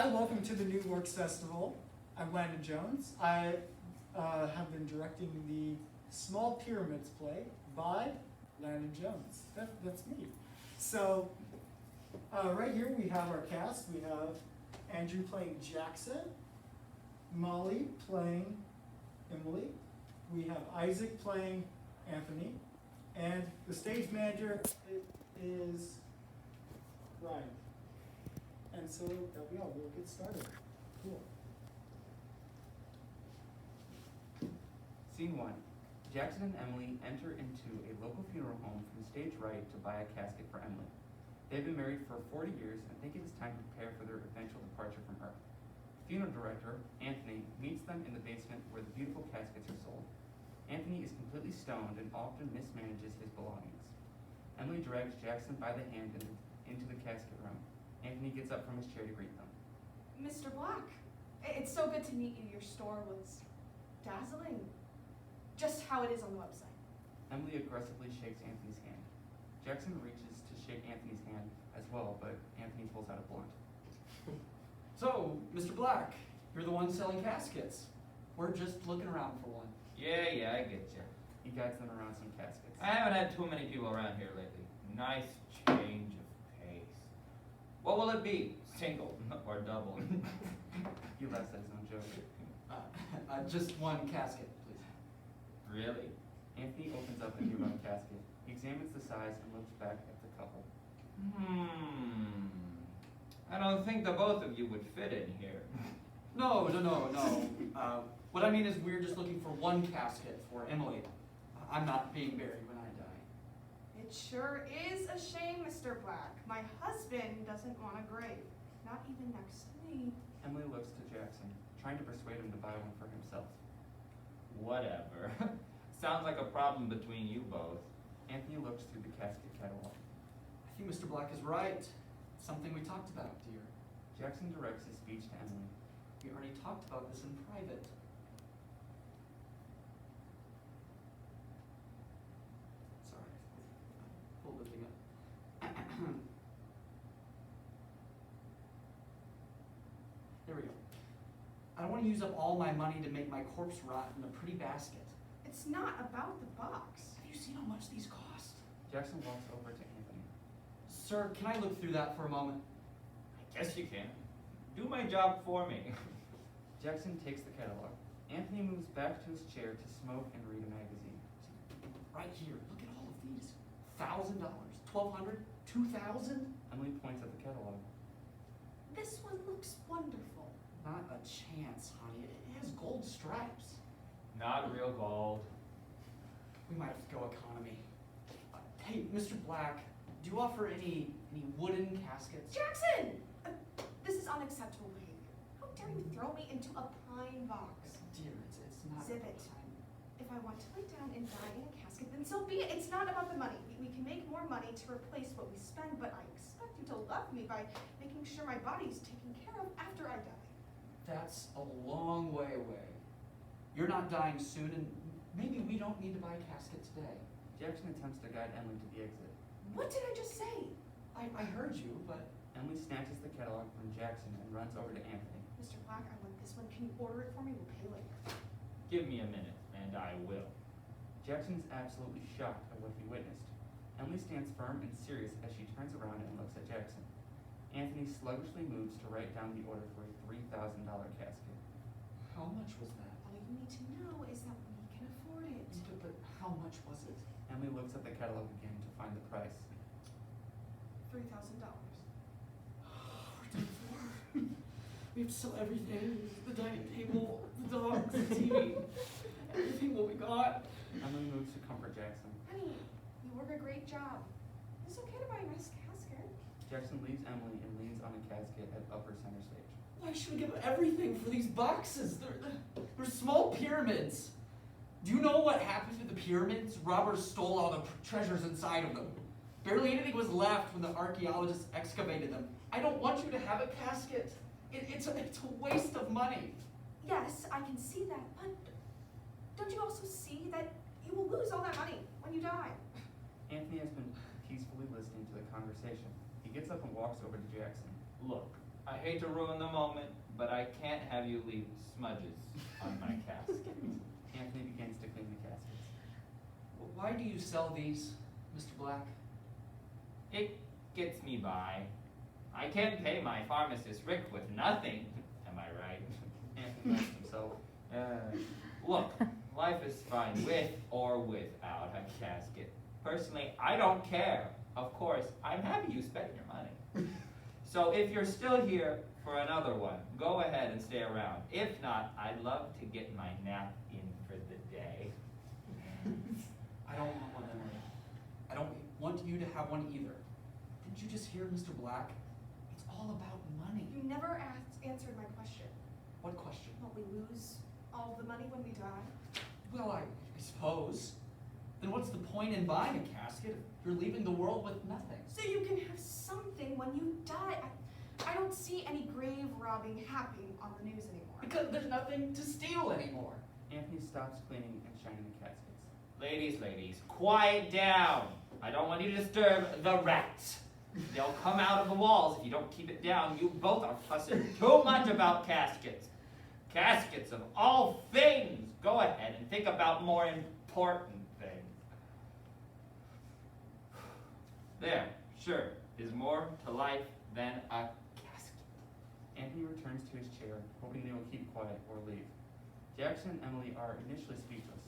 Hi, welcome to the New Works Festival. I'm Landon Jones. I have been directing the Small Pyramids play by Landon Jones. That's me. So, right here we have our cast. We have Andrew playing Jackson, Molly playing Emily, we have Isaac playing Anthony, and the stage manager is Ryan. And so that'll be all. We'll get started. Cool. Scene 1. Jackson and Emily enter into a local funeral home from stage right to buy a casket for Emily. They've been married for 40 years and think it is time to prepare for their eventual departure from Earth. The funeral director, Anthony, meets them in the basement where the beautiful caskets are sold. Anthony is completely stoned and often mismanages his belongings. Emily drags Jackson by the hand into the casket room. Anthony gets up from his chair to greet them. Mr. Black, it's so good to meet you. Your store was dazzling. Just how it is on the website. Emily aggressively shakes Anthony's hand. Jackson reaches to shake Anthony's hand as well, but Anthony pulls out a blunt. So, Mr. Black, you're the one selling caskets. We're just looking around for one. Yeah, I get you. He guides them around some caskets. I haven't had too many people around here lately. Nice change of pace. What will it be? Single or double? He laughs at his own joke. Just one casket, please. Really? Anthony opens up a nearby casket. He examines the size and looks back at the couple. I don't think the both of you would fit in here. No. What I mean is we're just looking for one casket for Emily. I'm not being buried when I die. It sure is a shame, Mr. Black. My husband doesn't want a grave. Not even next to me. Emily looks to Jackson, trying to persuade him to buy one for himself. Whatever. Sounds like a problem between you both. Anthony looks through the casket catalog. I think Mr. Black is right. It's something we talked about, dear. Jackson directs his speech to Emily. We already talked about this in private. Sorry, I pulled the thing up. There we go. I don't want to use up all my money to make my corpse rot in a pretty basket. It's not about the box. Have you seen how much these cost? Jackson walks over to Anthony. Sir, can I look through that for a moment? I guess you can. Do my job for me. Jackson takes the catalog. Anthony moves back to his chair to smoke and read a magazine. Right here, look at all of these. $1,000, $1,200, $2,000? Emily points at the catalog. This one looks wonderful. Not a chance, honey. It has gold stripes. Not real gold. We might have to go economy. Hey, Mr. Black, do you offer any wooden caskets? Jackson! This is unacceptable behavior. How dare you throw me into a pine box? Dear, it's not Zip it. If I want to lay down and die in a casket, then so be it. It's not about the money. We can make more money to replace what we spend, but I expect you to love me by making sure my body's taken care of after I die. That's a long way away. You're not dying soon, and maybe we don't need to buy a casket today. Jackson attempts to guide Emily to the exit. What did I just say? I heard you, but Emily snatches the catalog from Jackson and runs over to Anthony. Mr. Black, I want this one. Can you order it for me? We'll pay later. Give me a minute, and I will. Jackson is absolutely shocked at what he witnessed. Emily stands firm and serious as she turns around and looks at Jackson. Anthony sluggishly moves to write down the order for a $3,000 casket. how much was that? All you need to know is that we can afford it. But how much was it? Emily looks at the catalog again to find the price. $3,000. We have to sell everything. The dining table, the dogs, the TV. Everything what we got. Emily moves to comfort Jackson. Honey, you work a great job. It's okay to buy a nice casket. Jackson leaves Emily and leans on a casket at upper center stage. Why should we give everything for these boxes? They're small pyramids. Do you know what happened to the pyramids? Robbers stole all the treasures inside of them. Barely anything was left when the archaeologists excavated them. I don't want you to have a casket. It's a waste of money. Yes, I can see that, but don't you also see that you will lose all that money when you die? Anthony has been peacefully listening to the conversation. He gets up and walks over to Jackson. Look, I hate to ruin the moment, but I can't have you leave smudges on my casket. Anthony begins to clean the caskets. Why do you sell these, Mr. Black? It gets me by. I can't pay my pharmacist Rick with nothing. Am I right? Anthony laughs himself. Look, life is fine with or without a casket. Personally, I don't care. Of course, I'm happy you spent your money. So if you're still here for another one, go ahead and stay around. If not, I'd love to get my nap in for the day. I don't want one, Emily. I don't want you to have one either. Didn't you just hear Mr. Black? It's all about money. You never answered my question. What question? Will we lose all the money when we die? Well, I suppose. Then what's the point in buying a casket if you're leaving the world with nothing? So you can have something when you die. I don't see any grave robbing happening on the news anymore. Because there's nothing to steal anymore. Anthony stops cleaning and shining the caskets. Ladies, quiet down. I don't want you to disturb the rats. They'll come out of the walls if you don't keep it down. You both are fussing too much about caskets. Caskets of all things. Go ahead and think about more important things. There, sure, is more to life than a casket. Anthony returns to his chair, hoping they will keep quiet or leave. Jackson and Emily are initially speechless.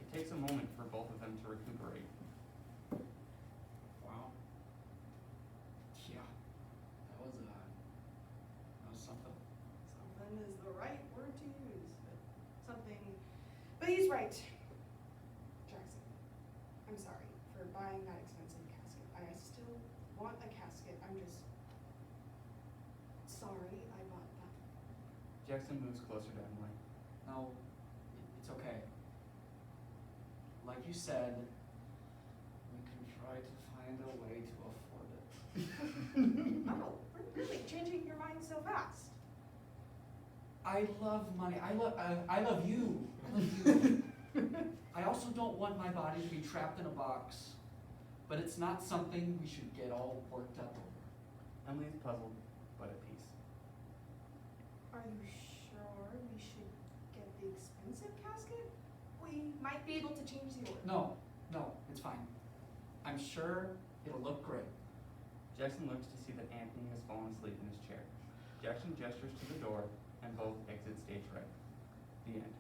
It takes a moment for both of them to recuperate. Wow. Yeah. That was something. Something is the right word to use, but something. But he's right. Jackson, I'm sorry for buying that expensive casket. I still want a casket. I'm just sorry I bought that. Jackson moves closer to Emily. No, it's okay. Like you said, we can try to find a way to afford it. Oh, really? Changing your mind so fast? I love money. I love you. I love you. I also don't want my body to be trapped in a box, but it's not something we should get all worked up over. Emily is puzzled, but at peace. Are you sure we should get the expensive casket? We might be able to change the order. No, it's fine. I'm sure it'll look great. Jackson looks to see that Anthony has fallen asleep in his chair. Jackson gestures to the door, and both exit stage right. The end.